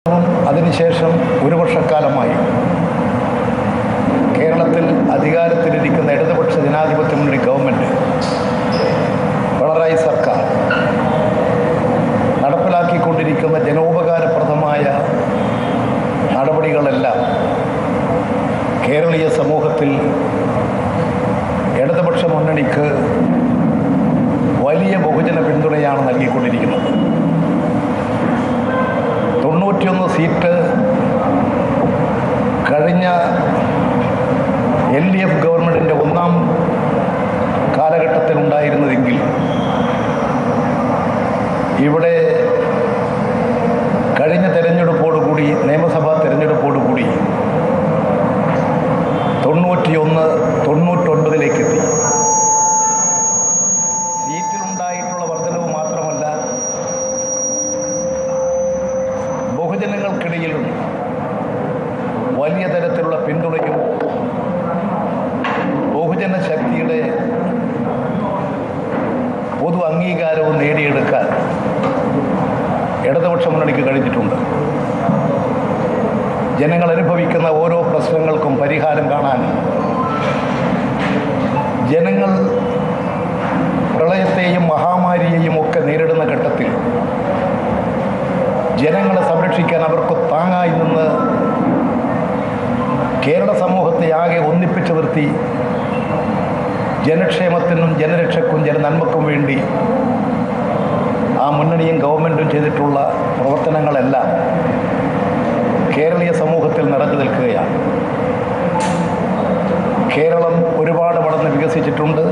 അതിനുശേഷം ഒരു വർഷക്കാലമായി കേരളത്തിൽ അധികാരത്തിലിരിക്കുന്ന ഇടതുപക്ഷ ജനാധിപത്യ മുന്നണി ഗവൺമെൻറ്, പിണറായി സർക്കാർ നടപ്പിലാക്കിക്കൊണ്ടിരിക്കുന്ന ജനോപകാരപ്രദമായ നടപടികളെല്ലാം കേരളീയ സമൂഹത്തിൽ ഇടതുപക്ഷ മുന്നണിക്ക് വലിയ ബഹുജന പിന്തുണയാണ് നൽകിക്കൊണ്ടിരിക്കുന്നത്. 91 സീറ്റ് കഴിഞ്ഞ LDF ഗവൺമെൻറ്റിൻ്റെ ഒന്നാം കാലഘട്ടത്തിൽ ഉണ്ടായിരുന്നതെങ്കിൽ ഇവിടെ കഴിഞ്ഞ തെരഞ്ഞെടുപ്പോടുകൂടി, നിയമസഭാ തെരഞ്ഞെടുപ്പോടുകൂടി 99 എത്തി. സീറ്റിലുണ്ടായിട്ടുള്ള വർധനവ് മാത്രമല്ല, ബഹുജനങ്ങൾക്കിടയിലും വലിയ തരത്തിലുള്ള പിന്തുണയും ബഹുജന ശക്തിയുടെ പൊതു അംഗീകാരവും നേടിയെടുക്കാൻ ഇടതുപക്ഷ മുന്നണിക്ക് കഴിഞ്ഞിട്ടുണ്ട്. ജനങ്ങൾ അനുഭവിക്കുന്ന ഓരോ പ്രശ്നങ്ങൾക്കും പരിഹാരം കാണാൻ, ജനങ്ങൾ പ്രളയത്തെയും മഹാമാരിയെയും ഒക്കെ നേരിടുന്ന ഘട്ടത്തിൽ ജനങ്ങളെ സംരക്ഷിക്കാൻ അവർക്ക് താങ്ങായി നിന്ന് കേരള സമൂഹത്തെ ആകെ ഒന്നിപ്പിച്ചു നിർത്തി ജനക്ഷേമത്തിനും ജനരക്ഷയ്ക്കും ജനനന്മക്കും വേണ്ടി ആ മുന്നണിയും ഗവൺമെൻറ്റും ചെയ്തിട്ടുള്ള പ്രവർത്തനങ്ങളെല്ലാം കേരളീയ സമൂഹത്തിൽ നിറഞ്ഞു നിൽക്കുകയാണ്. കേരളം ഒരുപാട് വളർന്ന് വികസിച്ചിട്ടുണ്ട്.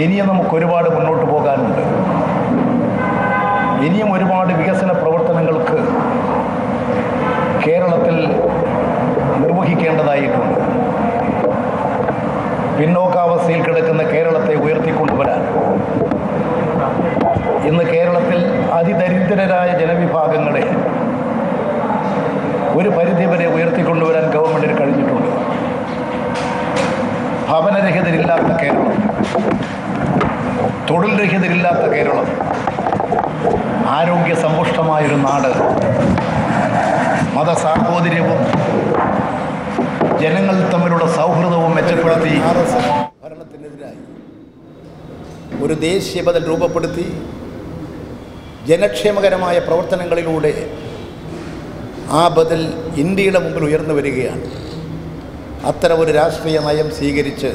ഇനിയും നമുക്ക് ഒരുപാട് മുന്നോട്ട് പോകാനുണ്ട്. ഇനിയും ഒരുപാട് വികസന പ്രവർത്തനങ്ങൾക്ക് കേരളത്തിൽ നിർവഹിക്കേണ്ടതായിട്ടുണ്ട്. പിന്നോക്കാവസ്ഥയിൽ കിടക്കുന്ന കേരളത്തെ ഉയർത്തിക്കൊണ്ടുവരാൻ ഇന്ന് കേരളത്തിൽ അതിദരിദ്രരായ ജനവിഭാഗങ്ങളെ ഒരു പരിധിവരെ ഉയർത്തിക്കൊണ്ടുവരാൻ ഗവൺമെൻറ്റിന് കഴിഞ്ഞിട്ടുണ്ട്. ഭവനരഹിതരില്ലാത്ത കേരളം, തൊഴിൽ രഹിതരില്ലാത്ത കേരളം, ആരോഗ്യ സമ്പുഷ്ടമായൊരു നാട്, മതസാഹോദര്യവും ജനങ്ങൾ തമ്മിലുള്ള സൗഹൃദവും മെച്ചപ്പെടുത്തി ഭരണത്തിനെതിരായി ഒരു ദേശീയ ബദൽ രൂപപ്പെടുത്തി ജനക്ഷേമകരമായ പ്രവർത്തനങ്ങളിലൂടെ ആ ബദൽ ഇന്ത്യയുടെ മുമ്പിൽ ഉയർന്നു വരികയാണ്. അത്തരമൊരു രാഷ്ട്രീയ നയം സ്വീകരിച്ച്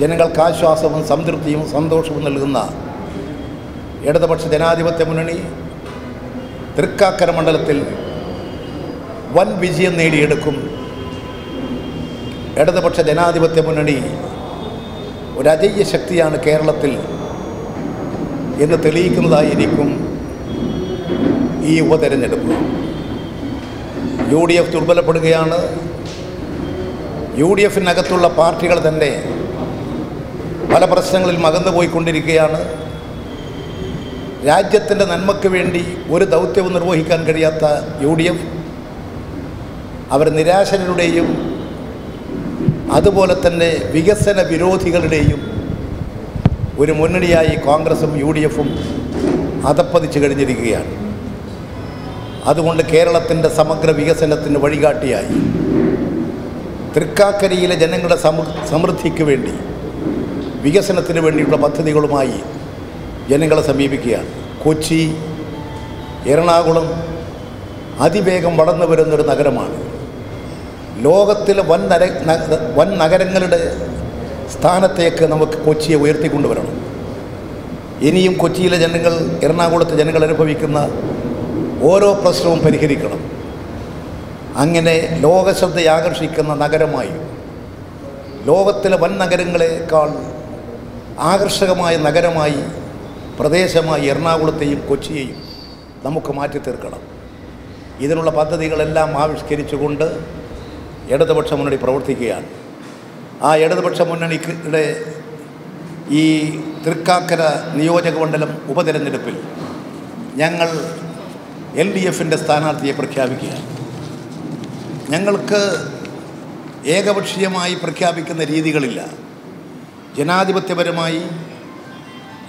ജനങ്ങൾക്ക് ആശ്വാസവും സംതൃപ്തിയും സന്തോഷവും നൽകുന്ന ഇടതുപക്ഷ ജനാധിപത്യ മുന്നണി തൃക്കാക്കര മണ്ഡലത്തിൽ വൻ വിജയം നേടിയെടുക്കും. ഇടതുപക്ഷ ജനാധിപത്യ മുന്നണി ഒരു അജയ്യ ശക്തിയാണ് കേരളത്തിൽ എന്ന് തെളിയിക്കുന്നതായിരിക്കും ഈ ഉപതെരഞ്ഞെടുപ്പ്. UDF ദുർബലപ്പെടുകയാണ്. UDFിനകത്തുള്ള പാർട്ടികൾ തന്നെ പല പ്രശ്നങ്ങളിൽ മകന്നു പോയിക്കൊണ്ടിരിക്കുകയാണ്. രാജ്യത്തിൻ്റെ നന്മയ്ക്ക് വേണ്ടി ഒരു ദൗത്യവും നിർവഹിക്കാൻ കഴിയാത്ത UDF അവർ നിരാശരുടെയും അതുപോലെ തന്നെ വികസന വിരോധികളുടെയും ഒരു മുന്നണിയായി കോൺഗ്രസും UDFും അധപ്പതിച്ചു കഴിഞ്ഞിരിക്കുകയാണ്. അതുകൊണ്ട് കേരളത്തിൻ്റെ സമഗ്ര വികസനത്തിന് വഴികാട്ടിയായി തൃക്കാക്കരയിലെ ജനങ്ങളുടെ സമൃദ്ധിക്ക് വേണ്ടി, വികസനത്തിന് വേണ്ടിയുള്ള പദ്ധതികളുമായി ജനങ്ങളെ സമീപിക്കുകയാണ്. കൊച്ചി, എറണാകുളം അതിവേഗം വളർന്നു വരുന്നൊരു നഗരമാണ്. ലോകത്തിലെ വൻ നഗരങ്ങളുടെ സ്ഥാനത്തേക്ക് നമുക്ക് കൊച്ചിയെ ഉയർത്തിക്കൊണ്ടുവരണം. ഇനിയും കൊച്ചിയിലെ ജനങ്ങൾ, എറണാകുളത്തെ ജനങ്ങൾ അനുഭവിക്കുന്ന ഓരോ പ്രശ്നവും പരിഹരിക്കണം. അങ്ങനെ ലോകശ്രദ്ധയെ ആകർഷിക്കുന്ന നഗരമായി, ലോകത്തിലെ വൻ നഗരങ്ങളെക്കാൾ ആകർഷകമായ നഗരമായി, പ്രദേശമായി എറണാകുളത്തെയും കൊച്ചിയെയും നമുക്ക് മാറ്റി തീർക്കണം. ഇതിനുള്ള പദ്ധതികളെല്ലാം ആവിഷ്കരിച്ചുകൊണ്ട് ഇടതുപക്ഷ മുന്നണി പ്രവർത്തിക്കുകയാണ്. ആ ഇടതുപക്ഷ മുന്നണിയുടെ ഈ തൃക്കാക്കര നിയോജകമണ്ഡലം ഉപതെരഞ്ഞെടുപ്പിൽ ഞങ്ങൾ LDFിൻ്റെ സ്ഥാനാർത്ഥിയെ പ്രഖ്യാപിക്കുകയാണ്. ഞങ്ങൾക്ക് ഏകപക്ഷീയമായി പ്രഖ്യാപിക്കുന്ന രീതികളില്ല. ജനാധിപത്യപരമായി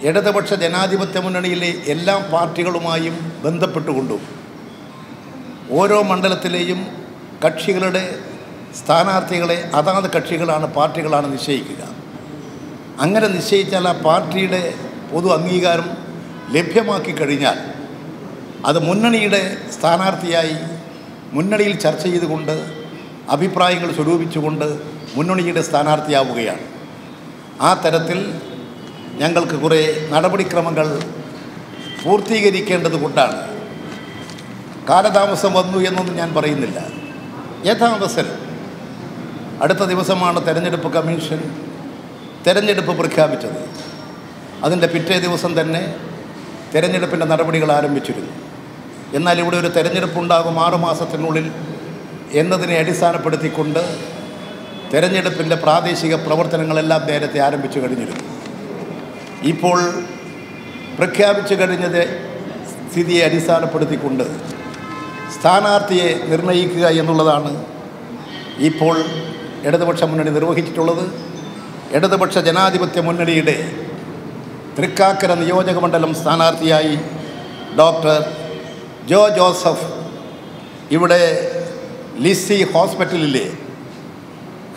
ഇടതുപക്ഷ ജനാധിപത്യ മുന്നണിയിലെ എല്ലാ പാർട്ടികളുമായും ബന്ധപ്പെട്ടുകൊണ്ടും ഓരോ മണ്ഡലത്തിലെയും കക്ഷികളുടെ സ്ഥാനാർത്ഥികളെ അതാത് കക്ഷികളാണ്, പാർട്ടികളാണ് നിശ്ചയിക്കുക. അങ്ങനെ നിശ്ചയിച്ചാൽ ആ പാർട്ടിയുടെ പൊതു അംഗീകാരം ലഭ്യമാക്കി കഴിഞ്ഞാൽ അത് മുന്നണിയുടെ സ്ഥാനാർത്ഥിയായി മുന്നണിയിൽ ചർച്ച ചെയ്തുകൊണ്ട് അഭിപ്രായങ്ങൾ സ്വരൂപിച്ചുകൊണ്ട് മുന്നണിയുടെ സ്ഥാനാർത്ഥിയാവുകയാണ്. ആ തരത്തിൽ ഞങ്ങൾക്ക് കുറേ നടപടിക്രമങ്ങൾ പൂർത്തീകരിക്കേണ്ടത് കൊണ്ടാണ്. കാലതാമസം വന്നു എന്നൊന്നും ഞാൻ പറയുന്നില്ല. യഥാവസരം അടുത്ത ദിവസമാണ് തെരഞ്ഞെടുപ്പ് കമ്മീഷൻ തെരഞ്ഞെടുപ്പ് പ്രഖ്യാപിച്ചത്. അതിൻ്റെ പിറ്റേ ദിവസം തന്നെ തെരഞ്ഞെടുപ്പിൻ്റെ നടപടികൾ ആരംഭിച്ചിരുന്നു. എന്നാൽ ഇവിടെ ഒരു തെരഞ്ഞെടുപ്പുണ്ടാകും 6 മാസത്തിനുള്ളിൽ എന്നതിനെ അടിസ്ഥാനപ്പെടുത്തിക്കൊണ്ട് തെരഞ്ഞെടുപ്പിൻ്റെ പ്രാദേശിക പ്രവർത്തനങ്ങളെല്ലാം നേരത്തെ ആരംഭിച്ചു കഴിഞ്ഞിരുന്നു. ഇപ്പോൾ പ്രഖ്യാപിച്ചു കഴിഞ്ഞത് സ്ഥിതിയെ അടിസ്ഥാനപ്പെടുത്തിക്കൊണ്ട് സ്ഥാനാർത്ഥിയെ നിർണയിക്കുക എന്നുള്ളതാണ് ഇപ്പോൾ ഇടതുപക്ഷ മുന്നണി നിർവഹിച്ചിട്ടുള്ളത്. ഇടതുപക്ഷ ജനാധിപത്യ മുന്നണിയുടെ തൃക്കാക്കര നിയോജക മണ്ഡലം സ്ഥാനാർത്ഥിയായി ഡോക്ടർ ജോ ജോസഫ് ഇവിടെ ലിസി ഹോസ്പിറ്റലിലെ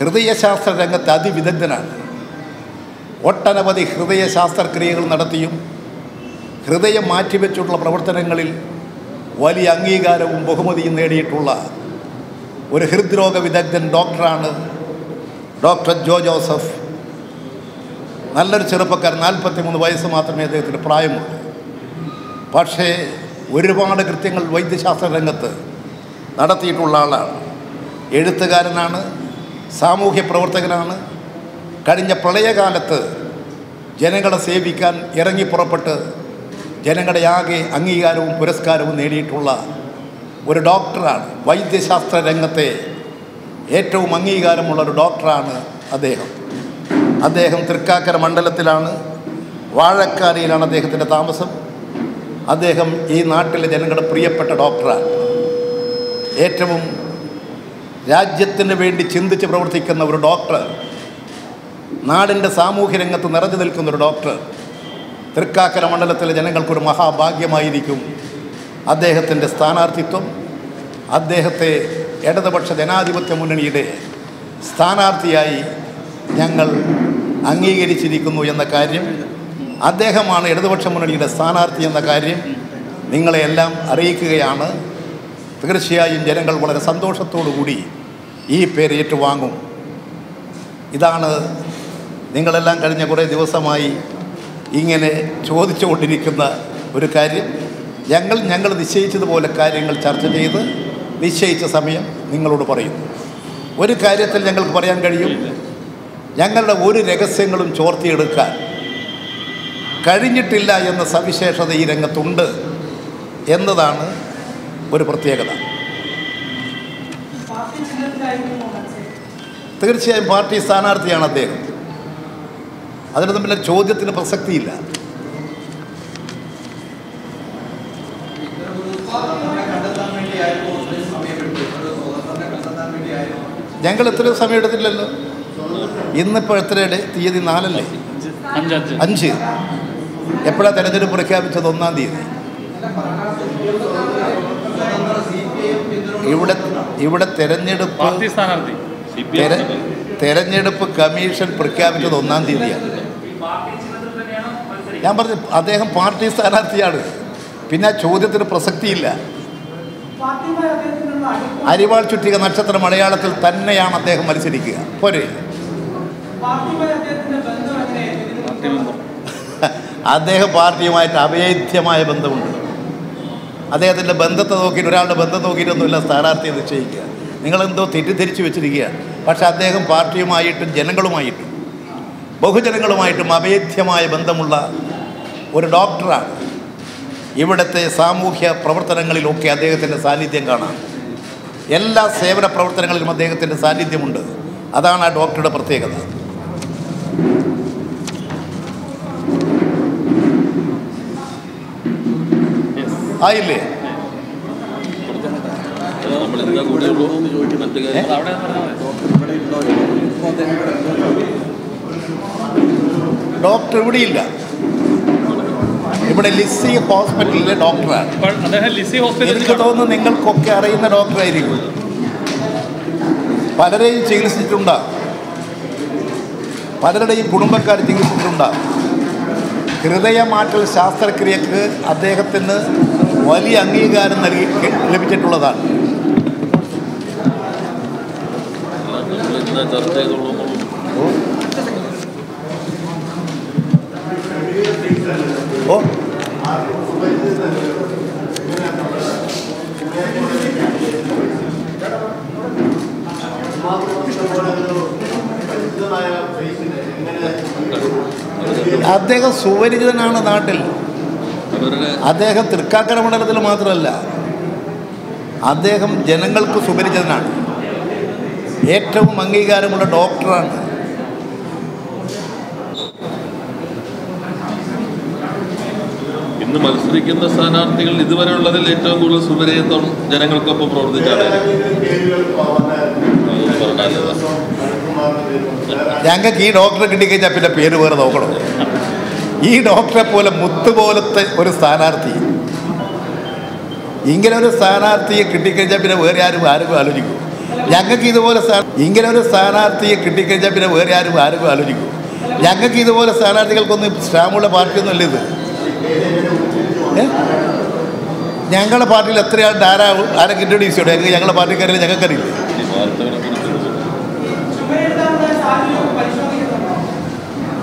ഹൃദയശാസ്ത്ര രംഗത്ത് അതിവിദഗ്ധനാണ്. ഒട്ടനവധി ഹൃദയ ശാസ്ത്രക്രിയകൾ നടത്തിയും ഹൃദയം മാറ്റിവെച്ചുള്ള പ്രവർത്തനങ്ങളിൽ വലിയ അംഗീകാരവും ബഹുമതിയും നേടിയിട്ടുള്ള ഒരു ഹൃദ്രോഗ വിദഗ്ധൻ ഡോക്ടറാണ് ഡോക്ടർ ജോ ജോസഫ്. നല്ലൊരു ചെറുപ്പക്കാരൻ, 43 വയസ്സ് മാത്രമേ അദ്ദേഹത്തിന് പ്രായമുള്ളൂ. പക്ഷേ ഒരുപാട് കൃത്യങ്ങൾ വൈദ്യശാസ്ത്ര രംഗത്ത് നടത്തിയിട്ടുള്ള ആളാണ്. എഴുത്തുകാരനാണ്, സാമൂഹ്യ പ്രവർത്തകനാണ്. കഴിഞ്ഞ പ്രളയകാലത്ത് ജനങ്ങളെ സേവിക്കാൻ ഇറങ്ങിപ്പുറപ്പെട്ട് ജനങ്ങളുടെ ആകെ അംഗീകാരവും പുരസ്കാരവും നേടിയിട്ടുള്ള ഒരു ഡോക്ടറാണ്. വൈദ്യശാസ്ത്ര രംഗത്തെ ഏറ്റവും അംഗീകാരമുള്ള ഒരു ഡോക്ടറാണ് അദ്ദേഹം തൃക്കാക്കര മണ്ഡലത്തിലാണ്, വാഴക്കാരിയിലാണ് അദ്ദേഹത്തിൻ്റെ താമസം. അദ്ദേഹം ഈ നാട്ടിലെ ജനങ്ങളുടെ പ്രിയപ്പെട്ട ഡോക്ടറാണ്. ഏറ്റവും രാജ്യത്തിന് വേണ്ടി ചിന്തിച്ച് പ്രവർത്തിക്കുന്ന ഒരു ഡോക്ടർ, നാടിൻ്റെ സാമൂഹ്യ രംഗത്ത് നിറഞ്ഞു നിൽക്കുന്നൊരു ഡോക്ടർ. തൃക്കാക്കര മണ്ഡലത്തിലെ ജനങ്ങൾക്കൊരു മഹാഭാഗ്യമായിരിക്കും അദ്ദേഹത്തിൻ്റെ സ്ഥാനാർത്ഥിത്വം. അദ്ദേഹത്തെ ഇടതുപക്ഷ ജനാധിപത്യ മുന്നണിയുടെ സ്ഥാനാർത്ഥിയായി ഞങ്ങൾ അംഗീകരിച്ചിരിക്കുന്നു എന്ന കാര്യം, അദ്ദേഹമാണ് ഇടതുപക്ഷ മുന്നണിയുടെ സ്ഥാനാർത്ഥി എന്ന കാര്യം നിങ്ങളെയെല്ലാം അറിയിക്കുകയാണ്. തീർച്ചയായും ജനങ്ങൾ വളരെ സന്തോഷത്തോടു കൂടി ഈ പേര് ഏറ്റുവാങ്ങും. ഇതാണ് നിങ്ങളെല്ലാം കഴിഞ്ഞ കുറേ ദിവസമായി ഇങ്ങനെ ചോദിച്ചുകൊണ്ടിരിക്കുന്ന ഒരു കാര്യം. ഞങ്ങൾ നിശ്ചയിച്ചതുപോലെ കാര്യങ്ങൾ ചർച്ച ചെയ്ത് നിശ്ചയിച്ച സമയം നിങ്ങളോട് പറയുന്നു. ഒരു കാര്യത്തിൽ ഞങ്ങൾക്ക് പറയാൻ കഴിയും, ഞങ്ങളുടെ ഒരു രഹസ്യങ്ങളും ചോർത്തിയെടുക്കാൻ കഴിഞ്ഞിട്ടില്ല എന്ന സവിശേഷത ഈ രംഗത്തുണ്ട് എന്നതാണ് ഒരു പ്രത്യേകത. തീർച്ചയായും പാർട്ടി സ്ഥാനാർത്ഥിയാണ് അദ്ദേഹം. അതിനൊന്നും പിന്നെ ചോദ്യത്തിന് പ്രസക്തിയില്ല. ഞങ്ങൾ എത്രയോ സമയം എടുത്തില്ലല്ലോ. ഇന്നിപ്പോൾ എത്രയുടെ തീയതി? 4 അല്ലേ? 5. എപ്പോഴാണ് തെരഞ്ഞെടുപ്പ് പ്രഖ്യാപിച്ചത്? 1-ാം തീയതി. ഇവിടെ തെരഞ്ഞെടുപ്പ് കമ്മീഷൻ പ്രഖ്യാപിച്ചത് 1-ാം തീയതിയാണ്. ഞാൻ പറഞ്ഞു അദ്ദേഹം പാർട്ടി സ്ഥാനാർത്ഥിയാണ്. പിന്നെ ആ ചോദ്യത്തിന് പ്രസക്തിയില്ല. അരിവാൾ ചുറ്റിക നക്ഷത്ര മലയാളത്തിൽ തന്നെയാണ് അദ്ദേഹം മത്സരിക്കുക. പോരെ? അദ്ദേഹം പാർട്ടിയുമായിട്ട് അഭേദ്യമായ ബന്ധമുണ്ട്. അദ്ദേഹത്തിൻ്റെ ബന്ധത്തെ നോക്കിയിട്ട്, ഒരാളുടെ ബന്ധം നോക്കിയിട്ടൊന്നുമില്ല സ്ഥാനാർത്ഥിയെ നിശ്ചയിക്കുക. നിങ്ങളെന്തോ തെറ്റിദ്ധരിച്ചു വെച്ചിരിക്കുകയാണ്. പക്ഷെ അദ്ദേഹം പാർട്ടിയുമായിട്ടും ജനങ്ങളുമായിട്ടും ബഹുജനങ്ങളുമായിട്ടും അഭേദ്യമായ ബന്ധമുള്ള ഒരു ഡോക്ടറാണ്. ഇവിടുത്തെ സാമൂഹ്യ പ്രവർത്തനങ്ങളിലൊക്കെ അദ്ദേഹത്തിൻ്റെ സാന്നിധ്യം കാണാം. എല്ലാ സേവന പ്രവർത്തനങ്ങളിലും അദ്ദേഹത്തിൻ്റെ സാന്നിധ്യമുണ്ട്. അതാണ് ആ ഡോക്ടറുടെ പ്രത്യേകത. ആയില്ലേ? ഡോക്ടർ ഇവിടെയില്ല. ഇവിടെ ലിസി ഹോസ്പിറ്റലിലെ ഡോക്ടറാണ്. എനിക്ക് തോന്നുന്നു നിങ്ങൾക്കൊക്കെ അറിയുന്ന ഡോക്ടറായിരിക്കും. പലരെയും ചികിത്സിച്ചിട്ടുണ്ടാകും, പലരുടെയും കുടുംബക്കാർ ചികിത്സിച്ചിട്ടുണ്ടാകും. ഹൃദയമാറ്റൽ ശാസ്ത്രക്രിയക്ക് അദ്ദേഹത്തിന് വലിയ അംഗീകാരം ലഭിച്ചിട്ടുള്ളതാണ്. ഓ അദ്ദേഹം സുപരിചിതനാണ് നാട്ടിൽ. അദ്ദേഹം തൃക്കാക്കര മണ്ഡലത്തിൽ മാത്രമല്ല, അദ്ദേഹം ജനങ്ങൾക്ക് സുപരിചിതനാണ്. ഏറ്റവും അംഗീകാരമുള്ള ഡോക്ടറാണ്. ഇന്ന് മത്സരിക്കുന്ന സ്ഥാനാർത്ഥികൾ ഇതുവരെ ഉള്ളതിൽ ഏറ്റവും കൂടുതൽ സുപരിചിതം ജനങ്ങൾക്കൊപ്പം പ്രവർത്തിച്ചാണ്. ഞങ്ങൾക്ക് ഈ ഡോക്ടറെ കിട്ടിക്കഴിഞ്ഞാൽ പിന്നെ പേര് വേറെ നോക്കണം. ഈ ഡോക്ടറെ പോലെ മുത്തുപോലത്തെ ഒരു സ്ഥാനാർത്ഥി, ഇങ്ങനെ ഒരു സ്ഥാനാർത്ഥിയെ കിട്ടിക്കഴിഞ്ഞാൽ പിന്നെ വേറെ ആരും ആലോചിക്കും. ഞങ്ങൾക്ക് ഇതുപോലെ ഇങ്ങനെ ഒരു സ്ഥാനാർത്ഥിയെ കിട്ടിക്കഴിഞ്ഞാൽ പിന്നെ വേറെ ആരും ആലോചിക്കും. ഞങ്ങൾക്ക് ഇതുപോലെ സ്ഥാനാർത്ഥികൾക്കൊന്നും സ്റ്റാമ്പുള്ള പാർട്ടിയൊന്നും അല്ല ഇത്. ഞങ്ങളുടെ പാർട്ടിയിൽ എത്രയാളുണ്ട്, ആരൊക്കെ ഇൻട്രൊഡ്യൂസ് ചെയ്യണം? ഞങ്ങളുടെ പാർട്ടിക്കാരിൽ ഞങ്ങൾക്കറിയില്ല.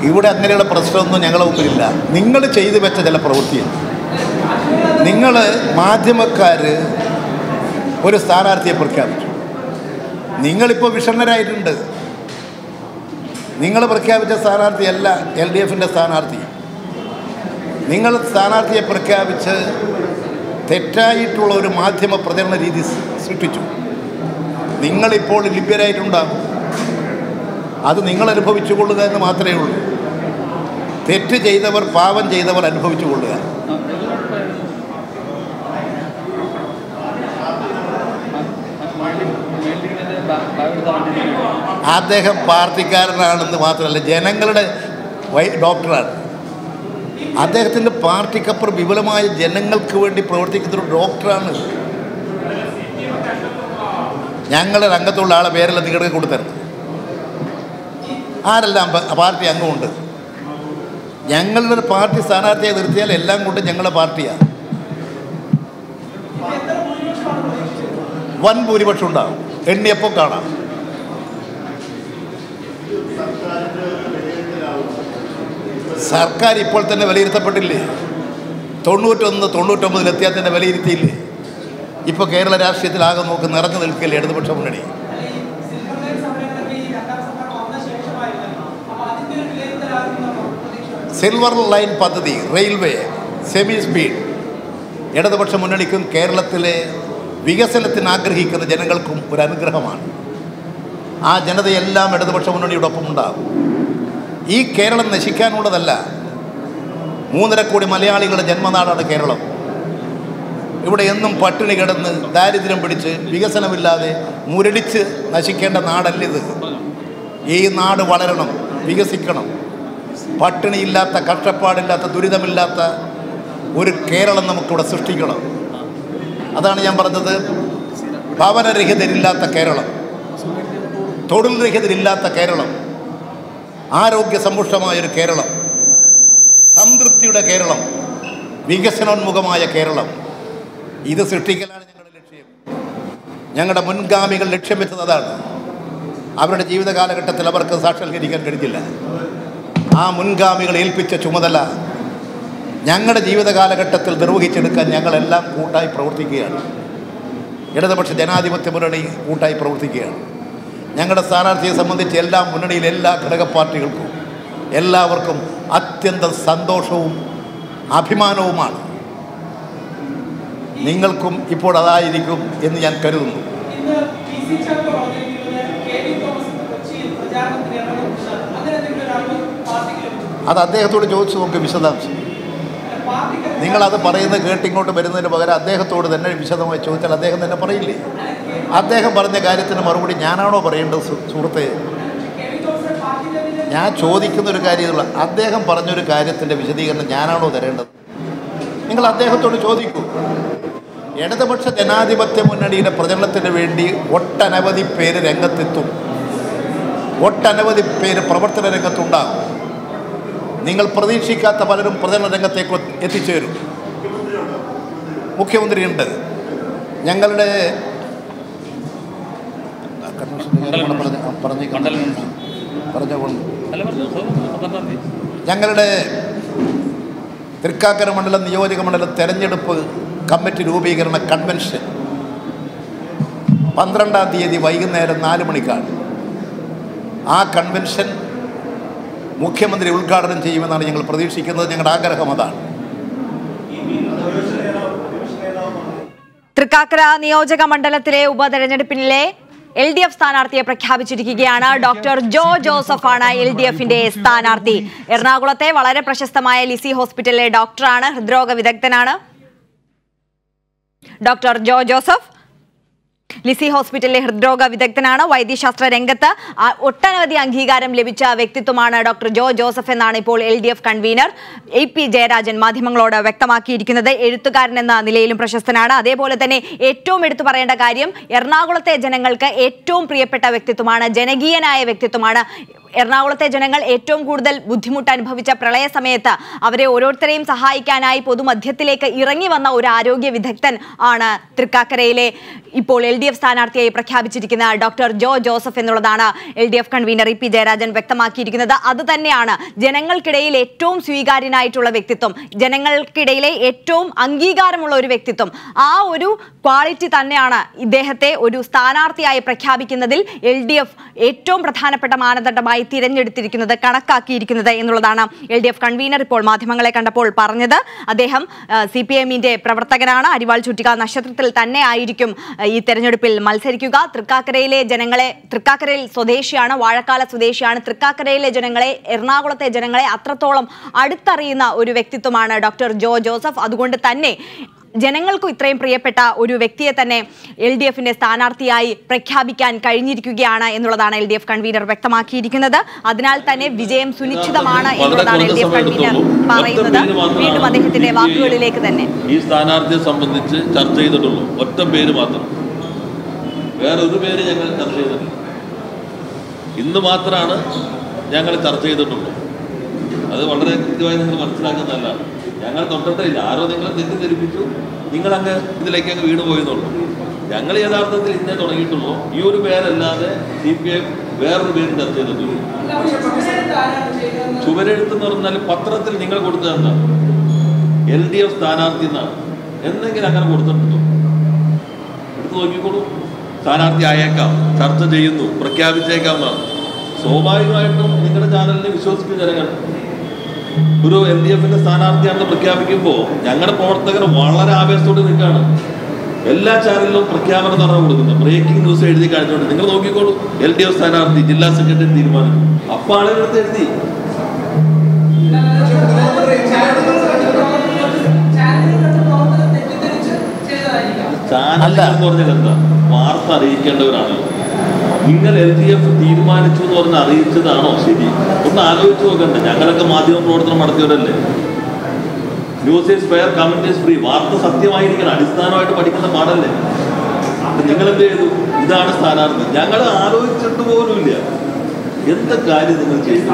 ഇവിടെ അങ്ങനെയുള്ള പ്രശ്നമൊന്നും ഞങ്ങളുടെ മുമ്പിലില്ല. നിങ്ങൾ ചെയ്തു വെച്ച ചില പ്രവൃത്തിയാണ്. നിങ്ങൾ മാധ്യമക്കാർ ഒരു സ്ഥാനാർത്ഥിയെ പ്രഖ്യാപിച്ചു. നിങ്ങളിപ്പോൾ വിഷണ്ണരായിട്ടുണ്ട്. നിങ്ങൾ പ്രഖ്യാപിച്ച സ്ഥാനാർത്ഥിയല്ല LDFൻ്റെ സ്ഥാനാർത്ഥി. നിങ്ങൾ സ്ഥാനാർത്ഥിയെ പ്രഖ്യാപിച്ച് തെറ്റായിട്ടുള്ള ഒരു മാധ്യമ പ്രചരണ രീതി സൃഷ്ടിച്ചു. നിങ്ങളിപ്പോൾ ലഭ്യരായിട്ടുണ്ടാകും. അത് നിങ്ങൾ അനുഭവിച്ചു കൊള്ളുക എന്ന് മാത്രമേ ഉള്ളൂ. തെറ്റ് ചെയ്തവർ, പാപം ചെയ്തവർ അനുഭവിച്ചു കൊള്ളുക. അദ്ദേഹം പാർട്ടിക്കാരനാണെന്ന് മാത്രമല്ല, ജനങ്ങളുടെ ഡോക്ടറാണ്. അദ്ദേഹത്തിൻ്റെ പാർട്ടിക്കപ്പുറം വിപുലമായ ജനങ്ങൾക്ക് വേണ്ടി പ്രവർത്തിക്കുന്നൊരു ഡോക്ടറാണ്. ഞങ്ങളുടെ രംഗത്തുള്ള ആളെ പേരെല്ലാം നിങ്ങളുടെ കൊടുത്തരുത്. ആരെല്ലാം പാർട്ടി അംഗമുണ്ട്. ഞങ്ങളുടെ പാർട്ടി സ്ഥാനാർത്ഥിയെ നിർത്തിയാൽ എല്ലാം കൊണ്ട് ഞങ്ങളുടെ പാർട്ടിയാണ്. വൻ ഭൂരിപക്ഷം ഉണ്ടാകും. എണ്ണിയപ്പോൾ കാണാം. സർക്കാർ ഇപ്പോൾ തന്നെ വിലയിരുത്തപ്പെട്ടില്ലേ? 91-99 എത്തിയാൽ തന്നെ വിലയിരുത്തിയില്ലേ? ഇപ്പോൾ കേരള രാഷ്ട്രീയത്തിലാകെ നോക്ക് നിറഞ്ഞു നിൽക്കില്ലേ ഇടതുപക്ഷ മുന്നണി? സിൽവർ ലൈൻ പദ്ധതി, റെയിൽവേ, സെമി സ്പീഡ്, ഇടതുപക്ഷ മുന്നണിക്കും കേരളത്തിലെ വികസനത്തിന് ആഗ്രഹിക്കുന്ന ജനങ്ങൾക്കും ഒരു അനുഗ്രഹമാണ്. ആ ജനതയെല്ലാം ഇടതുപക്ഷ മുന്നണിയോടൊപ്പം ഉണ്ടാകും. ഈ കേരളം നശിക്കാനുള്ളതല്ല. 3.5 കോടി മലയാളികളുടെ ജന്മനാടാണ് കേരളം. ഇവിടെ എന്നും പട്ടിണി കിടന്ന് ദാരിദ്ര്യം പിടിച്ച് വികസനമില്ലാതെ മുരടിച്ച് നശിക്കേണ്ട നാടല്ലിത്. ഈ നാട് വളരണം, വികസിക്കണം. പട്ടിണിയില്ലാത്ത, കഷ്ടപ്പാടില്ലാത്ത, ദുരിതമില്ലാത്ത ഒരു കേരളം നമുക്കിവിടെ സൃഷ്ടിക്കണം. അതാണ് ഞാൻ പറഞ്ഞത്. ഭവനരഹിതരില്ലാത്ത കേരളം, തൊഴിൽ രഹിതരില്ലാത്ത കേരളം, ആരോഗ്യ സമ്പുഷ്ടമായൊരു കേരളം, സംതൃപ്തിയുടെ കേരളം, വികസനോന്മുഖമായ കേരളം, ഇത് സൃഷ്ടിക്കലാണ് ഞങ്ങളുടെ ലക്ഷ്യം. ഞങ്ങളുടെ മുൻഗാമികൾ ലക്ഷ്യം വെച്ചത് അതാണ്. അവരുടെ ജീവിത കാലഘട്ടത്തിൽ അവർക്ക് സാക്ഷാത്കരിക്കാൻ കഴിഞ്ഞില്ല. ആ മുൻഗാമികൾ ഏൽപ്പിച്ച ചുമതല ഞങ്ങളുടെ ജീവിത കാലഘട്ടത്തിൽ നിർവഹിച്ചെടുക്കാൻ ഞങ്ങളെല്ലാം കൂട്ടായി പ്രവർത്തിക്കുകയാണ്. ഇടതുപക്ഷ ജനാധിപത്യ മുന്നണി കൂട്ടായി പ്രവർത്തിക്കുകയാണ്. ഞങ്ങളുടെ സ്ഥാനാർത്ഥിയെ സംബന്ധിച്ച് എല്ലാ മുന്നണിയിലെ എല്ലാ ഘടക പാർട്ടികൾക്കും എല്ലാവർക്കും അത്യന്തം സന്തോഷവും അഭിമാനവുമാണ്. നിങ്ങൾക്കും ഇപ്പോൾ അതായിരിക്കും എന്ന് ഞാൻ കരുതുന്നു. അത് അദ്ദേഹത്തോട് ചോദിച്ചു നോക്ക് വിശദാംശം. നിങ്ങളത് പറയുന്നത് കേട്ടിങ്ങോട്ട് വരുന്നതിന് പകരം അദ്ദേഹത്തോട് തന്നെ വിശദമായി ചോദിച്ചാൽ അദ്ദേഹം തന്നെ പറയില്ലേ? അദ്ദേഹം പറഞ്ഞ കാര്യത്തിന് മറുപടി ഞാനാണോ പറയേണ്ടത്? സുഹൃത്തെ, ഞാൻ ചോദിക്കുന്നൊരു കാര്യമുള്ള അദ്ദേഹം പറഞ്ഞൊരു കാര്യത്തിൻ്റെ വിശദീകരണം ഞാനാണോ തരേണ്ടത്? നിങ്ങൾ അദ്ദേഹത്തോട് ചോദിക്കൂ. ഇടതുപക്ഷ ജനാധിപത്യ മുന്നണിയുടെ പ്രചരണത്തിന് വേണ്ടി ഒട്ടനവധി പേര് രംഗത്തെത്തും, ഒട്ടനവധി പേര് പ്രവർത്തന രംഗത്തുണ്ടാകും. നിങ്ങൾ പ്രതീക്ഷിക്കാത്ത പലരും പ്രചരണ രംഗത്തേക്ക് എത്തിച്ചേരും. മുഖ്യമന്ത്രിയുണ്ട്, ഞങ്ങളുടെ ഞങ്ങളുടെ തൃക്കാക്കര മണ്ഡലം നിയോജക മണ്ഡലം തെരഞ്ഞെടുപ്പ് കമ്മിറ്റി രൂപീകരണ കൺവെൻഷൻ 12-ാം തീയതി വൈകുന്നേരം 4 മണിക്കാണ്. ആ കൺവെൻഷൻ മുഖ്യമന്ത്രി ഉദ്ഘാടനം ചെയ്യുമെന്നാണ് ഞങ്ങൾ പ്രതീക്ഷിക്കുന്നത്. ഞങ്ങളുടെ ആഗ്രഹം അതാണ്. തൃക്കാക്കര നിയോജക മണ്ഡലത്തിലെ ഉപതെരഞ്ഞെടുപ്പിലെ LDF സ്ഥാനാർത്ഥിയെ പ്രഖ്യാപിച്ചിരിക്കുകയാണ്. ഡോക്ടർ ജോ ജോസഫാണ് LDFന്റെ സ്ഥാനാർത്ഥി. എറണാകുളത്തെ വളരെ പ്രശസ്തമായ ലിസി ഹോസ്പിറ്റലിലെ ഡോക്ടറാണ്, ഹൃദ്രോഗ വിദഗ്ധനാണ്. ഡോക്ടർ ജോ ജോസഫ് ലിസി ഹോസ്പിറ്റലിലെ ഹൃദ്രോഗ വിദഗ്ധനാണ്. വൈദ്യശാസ്ത്ര രംഗത്ത് ഒട്ടനവധി അംഗീകാരം ലഭിച്ച വ്യക്തിത്വമാണ് ഡോക്ടർ ജോ ജോസഫ് എന്നാണ് ഇപ്പോൾ LDF കൺവീനർ AP ജയരാജൻ മാധ്യമങ്ങളോട് വ്യക്തമാക്കിയിരിക്കുന്നത്. എഴുത്തുകാരൻ എന്ന നിലയിലും പ്രശസ്തനാണ്. അതേപോലെ തന്നെ ഏറ്റവും എടുത്തു പറയേണ്ട കാര്യം, എറണാകുളത്തെ ജനങ്ങൾക്ക് ഏറ്റവും പ്രിയപ്പെട്ട വ്യക്തിത്വമാണ്, ജനകീയനായ വ്യക്തിത്വമാണ്. എറണാകുളത്തെ ജനങ്ങൾ ഏറ്റവും കൂടുതൽ ബുദ്ധിമുട്ട് അനുഭവിച്ച പ്രളയ സമയത്ത് അവരെ ഓരോരുത്തരെയും സഹായിക്കാനായി പൊതുമധ്യത്തിലേക്ക് ഇറങ്ങി വന്ന ഒരു ആരോഗ്യ വിദഗ്ധൻ ആണ് തൃക്കാക്കരയിലെ ഇപ്പോൾ LDF സ്ഥാനാർത്ഥിയായി പ്രഖ്യാപിച്ചിരിക്കുന്ന ഡോക്ടർ ജോ ജോസഫ് എന്നുള്ളതാണ് LDF കൺവീനർ EP ജയരാജൻ വ്യക്തമാക്കിയിരിക്കുന്നത്. അത് തന്നെയാണ് ജനങ്ങൾക്കിടയിൽ ഏറ്റവും സ്വീകാര്യനായിട്ടുള്ള വ്യക്തിത്വം, ജനങ്ങൾക്കിടയിലെ ഏറ്റവും അംഗീകാരമുള്ള ഒരു വ്യക്തിത്വം. ആ ഒരു ക്വാളിറ്റി തന്നെയാണ് ഇദ്ദേഹത്തെ ഒരു സ്ഥാനാർത്ഥിയായി പ്രഖ്യാപിക്കുന്നതിൽ LDF ഏറ്റവും പ്രധാനപ്പെട്ട മാനദണ്ഡമായി തിരഞ്ഞെടുത്തിരിക്കുന്നത്, കണക്കാക്കിയിരിക്കുന്നത് എന്നുള്ളതാണ് LDF കൺവീനർ ഇപ്പോൾ മാധ്യമങ്ങളെ കണ്ടപ്പോൾ പറഞ്ഞത്. അദ്ദേഹം CPM-ന്റെ പ്രവർത്തകനാണ്. അരിവാൾ ചുറ്റിക നക്ഷത്രത്തിൽ തന്നെ ആയിരിക്കും ഈ തെരഞ്ഞെടുപ്പിൽ മത്സരിക്കുക. തൃക്കാക്കരയിൽ സ്വദേശിയാണ്, വാഴക്കാല സ്വദേശിയാണ്. തൃക്കാക്കരയിലെ ജനങ്ങളെ, എറണാകുളത്തെ ജനങ്ങളെ അത്രത്തോളം അടുത്തറിയുന്ന ഒരു വ്യക്തിത്വമാണ് ഡോക്ടർ ജോ ജോസഫ്. അതുകൊണ്ട് തന്നെ ജനങ്ങൾക്കും ഇത്രയും പ്രിയപ്പെട്ട ഒരു വ്യക്തിയെ തന്നെ LDFന്റെ സ്ഥാനാർത്ഥിയായി പ്രഖ്യാപിക്കാൻ കഴിഞ്ഞിരിക്കുകയാണ് എന്നുള്ളതാണ് LDF കൺവീനർ വ്യക്തമാക്കിയിരിക്കുന്നത്. അതിനാൽ തന്നെ വിജയം സുനിശ്ചിതമാണ് എന്നുള്ളതാണ് LDF കൺവീനർ പറയുന്നത്. വീണ്ടും അദ്ദേഹത്തിന്റെ വാക്കുകളിലേക്ക് തന്നെ. ഈ സ്ഥാനാർത്ഥിയെ സംബന്ധിച്ച് ചർച്ച ചെയ്തിട്ടുള്ളൂ, ഒറ്റ പേര് മാത്രം, വേറൊരു പേര് ഞങ്ങൾ ചർച്ച ചെയ്തിട്ടില്ല. ഇന്ന് മാത്രമാണ് ഞങ്ങൾ ചർച്ച ചെയ്തിട്ടുള്ളൂ. അത് വളരെ കൃത്യമായി നിങ്ങൾ മനസ്സിലാക്കുന്നതല്ല. ഞങ്ങൾ തൊട്ടിട്ടില്ല, ആരോ നിങ്ങളെ തെറ്റിദ്ധരിപ്പിച്ചു, നിങ്ങളങ്ങ് ഇതിലേക്ക് അങ്ങ് വീണ് പോയെന്നുള്ളൂ. ഞങ്ങൾ യഥാർത്ഥത്തിൽ ഇന്നേ തുടങ്ങിയിട്ടുള്ളൂ. ഈ ഒരു പേരല്ലാതെ CPM വേറൊരു പേര് ചർച്ച ചെയ്തിട്ടുള്ളൂ. ചുവരെഴുത്തെന്ന് പറഞ്ഞാൽ പത്രത്തിൽ നിങ്ങൾ കൊടുത്തതെന്താ LDF സ്ഥാനാർത്ഥി എന്നാണ്, എന്തെങ്കിലും അങ്ങനെ കൊടുത്തിട്ടുണ്ടോ? എടുത്ത് നോക്കിക്കോളൂ. സ്ഥാനാർത്ഥി ആയേക്കാം, ചർച്ച ചെയ്യുന്നു, പ്രഖ്യാപിച്ചേക്കാം എന്നാണ്. സ്വാഭാവികമായിട്ടും നിങ്ങളുടെ ചാനലിനെ വിശ്വസിക്കുന്ന ജനങ്ങൾ ഒരു LDFന്റെ സ്ഥാനാർത്ഥിയാണെന്ന് പ്രഖ്യാപിക്കുമ്പോൾ ഞങ്ങളുടെ പ്രവർത്തകർ വളരെ ആവേശത്തോടെ നിൽക്കുകയാണ്. എല്ലാ ചാനലിലും പ്രഖ്യാപനം നടന്നു കൊടുക്കുന്നത്, ബ്രേക്കിംഗ് ന്യൂസ് എഴുതി കാണിച്ചുകൊണ്ട് നിങ്ങൾ നോക്കിക്കോളൂ. LDF സ്ഥാനാർത്ഥി ജില്ലാ സെക്രട്ടറി തീരുമാനം, അപ്പൊ ആളുകളടുത്ത് എഴുതി. ചാനൽ എന്ന് പറഞ്ഞാൽ എന്താ, വാർത്ത അറിയിക്കേണ്ടവരാണല്ലോ. നിങ്ങൾ LDF തീരുമാനിച്ചു എന്ന് പറഞ്ഞ് അറിയിച്ചതാണോ ശരി? ഒന്ന് ആലോചിച്ച് നോക്കണ്ടേ? ഞങ്ങളൊക്കെ മാധ്യമ പ്രവർത്തനം നടത്തിയവരല്ലേ. News is fair, comment is free. വാർത്ത സത്യമായിരിക്കണം, അടിസ്ഥാനമായിട്ട് പഠിക്കുന്ന പാടല്ലേ. നിങ്ങൾ എന്ത് ചെയ്തു? ഇതാണ് സ്ഥാനാർത്ഥി. ഞങ്ങൾ ആലോചിച്ചിട്ട് പോലുമില്ല. എന്ത് കാര്യം നിങ്ങൾ ചെയ്തു?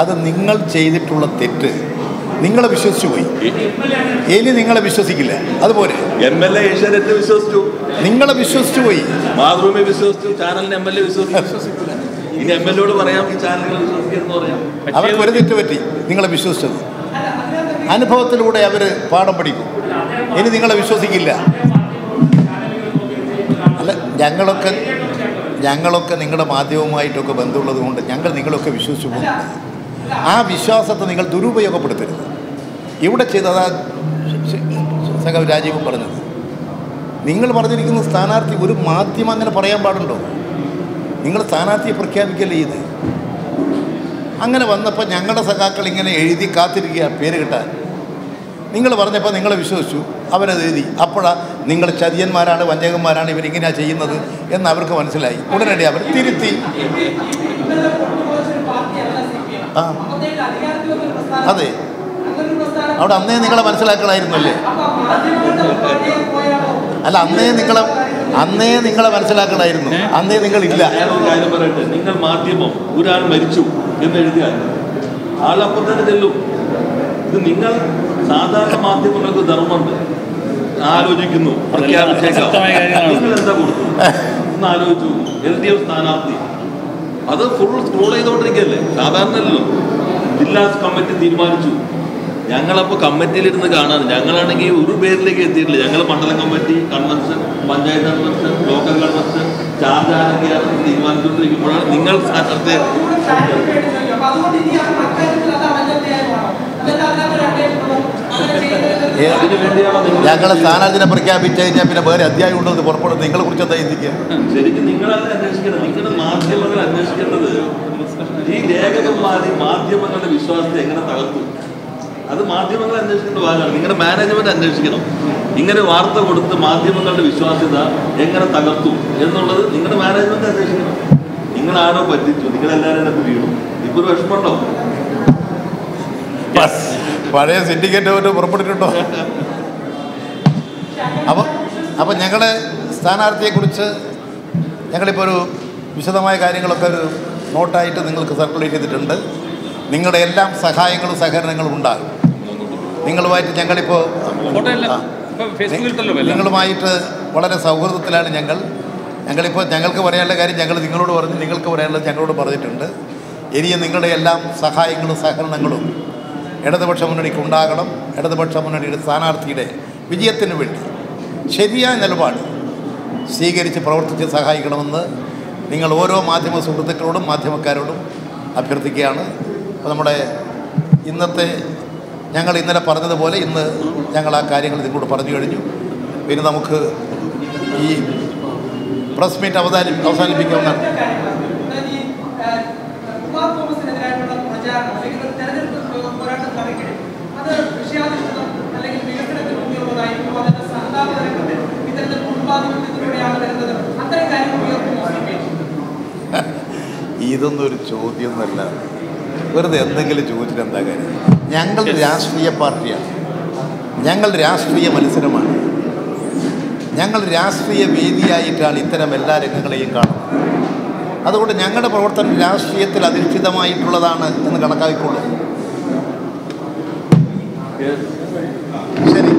അത് നിങ്ങൾ ചെയ്തിട്ടുള്ള തെറ്റ്. നിങ്ങളെ വിശ്വസിച്ചു പോയി, ഇനി നിങ്ങളെ വിശ്വസിക്കില്ല. അതുപോലെ MLA ഏഷ്യാനെറ്റ് വിശ്വസിച്ചു, നിങ്ങളെ വിശ്വസിച്ചു പോയി, മാതൃഭൂമി വിശ്വസിച്ചു, ചാനലിന് MLA വിശ്വസിക്കില്ല. ഇനി MLA പറയാം ഈ ചാനലുകൾ വിശ്വസിക്കരുതെന്ന് പറയാം. അവർക്ക് ഒരു തെറ്റ് പറ്റി, നിങ്ങളെ വിശ്വസിച്ചത്. അനുഭവത്തിലൂടെ അവർ പാഠം പഠിക്കും. ഇനി നിങ്ങളെ വിശ്വസിക്കില്ല. അല്ല, ഞങ്ങളൊക്കെ നിങ്ങളുടെ മാധ്യമവുമായിട്ടൊക്കെ ബന്ധമുള്ളത് കൊണ്ട് ഞങ്ങൾ നിങ്ങളൊക്കെ വിശ്വസിച്ചു പോകുന്നുണ്ട്. ആ വിശ്വാസത്തെ നിങ്ങൾ ദുരുപയോഗപ്പെടുത്തരുത്. ഇവിടെ ചെയ്തതാ സഖാവ് രാജീവ് പറഞ്ഞത്. നിങ്ങൾ പറഞ്ഞിരിക്കുന്ന സ്ഥാനാർത്ഥി, ഒരു മാധ്യമം അങ്ങനെ പറയാൻ പാടുണ്ടോ? നിങ്ങൾ സ്ഥാനാർത്ഥിയെ പ്രഖ്യാപിക്കല്ലേ ഇത്. അങ്ങനെ വന്നപ്പോൾ ഞങ്ങളുടെ സഖാക്കൾ ഇങ്ങനെ എഴുതി കാത്തിരിക്കുക പേര് കിട്ടാൻ. നിങ്ങൾ പറഞ്ഞപ്പോൾ നിങ്ങളെ വിശ്വസിച്ചു, അവരത് എഴുതി. അപ്പോഴാണ് നിങ്ങൾ ചതിയന്മാരാണ്, വഞ്ചകന്മാരാണ്, ഇവരിങ്ങനെയാണ് ചെയ്യുന്നത് എന്ന് അവർക്ക് മനസ്സിലായി. ഉടനടി അവർ തിരുത്തി. ആ അതെ, അവിടെ അന്നേ നിങ്ങളെ മനസ്സിലാക്കണമായിരുന്നല്ലേ? അല്ല, അന്നേ നിങ്ങളെ മനസ്സിലാക്കണമായിരുന്നു. അന്നേ നിങ്ങളില്ല. കാര്യം പറയട്ടെ, നിങ്ങൾ മാധ്യമം ഒരാൾ മരിച്ചു എന്ന് എഴുതിയാൽ ആളപ്പം തന്നെ ചെല്ലും. ഇത് നിങ്ങൾ സാധാരണ മാധ്യമങ്ങൾക്ക് ധർമ്മമുണ്ട്, ആലോചിക്കുന്നു, പ്രഖ്യാപിച്ചേക്കാം. നിങ്ങൾ എന്താ കൊടുത്തു ഒന്ന് ആലോചിച്ചു. LDF സ്ഥാനാർത്ഥി അത് ഫുൾ സ്ക്രോൾ ചെയ്തുകൊണ്ടിരിക്കുകയല്ലേ, സാധാരണയല്ലോ. ജില്ലാ കമ്മിറ്റി തീരുമാനിച്ചു. ഞങ്ങളപ്പോൾ കമ്മിറ്റിയിലിരുന്ന് കാണാൻ, ഞങ്ങളാണെങ്കിൽ ഒരു പേരിലേക്ക് എത്തിയിട്ടില്ല. ഞങ്ങൾ മണ്ഡലം committee, convention, panchayat convention, local convention, charge ആരൊക്കെയാണ് തീരുമാനിച്ചുകൊണ്ടിരിക്കുമ്പോഴാണ് നിങ്ങൾ സ്ഥാനാർത്ഥിയെ ഞങ്ങളെ സ്ഥാനാർത്ഥിനെ പ്രഖ്യാപിച്ചു കഴിഞ്ഞാൽ പിന്നെ വേറെ അധ്യായം ഉണ്ടെന്ന് പുറപ്പെടും. നിങ്ങളെ കുറിച്ച് എന്താ ചിന്തിക്കുക? ശരിക്കും നിങ്ങളല്ല അന്വേഷിക്കണം. നിങ്ങളുടെ മാധ്യമങ്ങൾ അന്വേഷിക്കേണ്ടത് ഈ ലേഖകന്മാര് മാധ്യമങ്ങളുടെ വിശ്വാസത്തെ എങ്ങനെ തകർത്തു, അത് മാധ്യമങ്ങൾ അന്വേഷിക്കേണ്ട ഭാഗമാണ്. നിങ്ങളുടെ മാനേജ്മെന്റ് അന്വേഷിക്കണം. ഇങ്ങനെ വാർത്ത കൊടുത്ത് മാധ്യമങ്ങളുടെ വിശ്വാസ്യത എങ്ങനെ തകർത്തു എന്നുള്ളത് നിങ്ങളുടെ മാനേജ്മെന്റ് അന്വേഷിക്കണം. നിങ്ങളാരോ പറ്റിച്ചു, നിങ്ങളെല്ലാവരും അതിനകത്ത് വീണു. ഇപ്പൊ ഒരു വിഷമമുണ്ടോ? പഴയ സിൻഡിക്കേറ്റ് പോയിട്ട് പുറപ്പെട്ടിട്ടുണ്ടോ? അപ്പോൾ ഞങ്ങളുടെ സ്ഥാനാർത്ഥിയെക്കുറിച്ച് ഞങ്ങളിപ്പോൾ ഒരു വിശദമായ കാര്യങ്ങളൊക്കെ ഒരു നോട്ടായിട്ട് നിങ്ങൾക്ക് സർക്കുലേറ്റ് ചെയ്തിട്ടുണ്ട്. നിങ്ങളുടെ എല്ലാം സഹായങ്ങളും സഹകരണങ്ങളും ഉണ്ടാകും. നിങ്ങളുമായിട്ട് ഞങ്ങളിപ്പോൾ നിങ്ങളുമായിട്ട് വളരെ സൗഹൃദത്തിലാണ് ഞങ്ങളിപ്പോൾ ഞങ്ങൾക്ക് പറയാനുള്ള കാര്യം ഞങ്ങൾ നിങ്ങളോട് പറഞ്ഞു, നിങ്ങൾക്ക് പറയാനുള്ളത് ഞങ്ങളോട് പറഞ്ഞിട്ടുണ്ട്. ഇനിയും നിങ്ങളുടെ എല്ലാം സഹായങ്ങളും സഹകരണങ്ങളും ഇടതുപക്ഷ മുന്നണിക്ക് ഉണ്ടാകണം. ഇടതുപക്ഷ മുന്നണിയുടെ സ്ഥാനാർത്ഥിയുടെ വിജയത്തിന് വേണ്ടി ശരിയായ നിലപാട് സ്വീകരിച്ച് പ്രവർത്തിച്ച് സഹായിക്കണമെന്ന് നിങ്ങൾ ഓരോ മാധ്യമ സുഹൃത്തുക്കളോടും മാധ്യമക്കാരോടും അഭ്യർത്ഥിക്കുകയാണ്. അപ്പോൾ നമ്മുടെ ഞങ്ങൾ ഇന്നലെ പറഞ്ഞതുപോലെ ഇന്ന് ഞങ്ങൾ ആ കാര്യങ്ങൾ നിങ്ങളോട് പറഞ്ഞു കഴിഞ്ഞു. പിന്നെ നമുക്ക് ഈ പ്രസ് മീറ്റ് അവസാനിപ്പിക്കാവുന്നതാണ്. ഇതൊന്നും ഒരു ചോദ്യമൊന്നുമല്ല, വെറുതെ എന്തെങ്കിലും ചോദിച്ചിട്ട് എന്താ കാര്യം? ഞങ്ങൾ രാഷ്ട്രീയ പാർട്ടിയാണ്, ഞങ്ങൾ രാഷ്ട്രീയ മത്സരമാണ്, ഞങ്ങൾ രാഷ്ട്രീയ വേദിയായിട്ടാണ് ഇത്തരം എല്ലാ രംഗങ്ങളെയും കാണുന്നത്. അതുകൊണ്ട് ഞങ്ങളുടെ പ്രവർത്തനം രാഷ്ട്രീയത്തിൽ അധിഷ്ഠിതമായിട്ടുള്ളതാണ് എന്ന് കണക്കാക്കിക്കൊള്ളു. ശരി.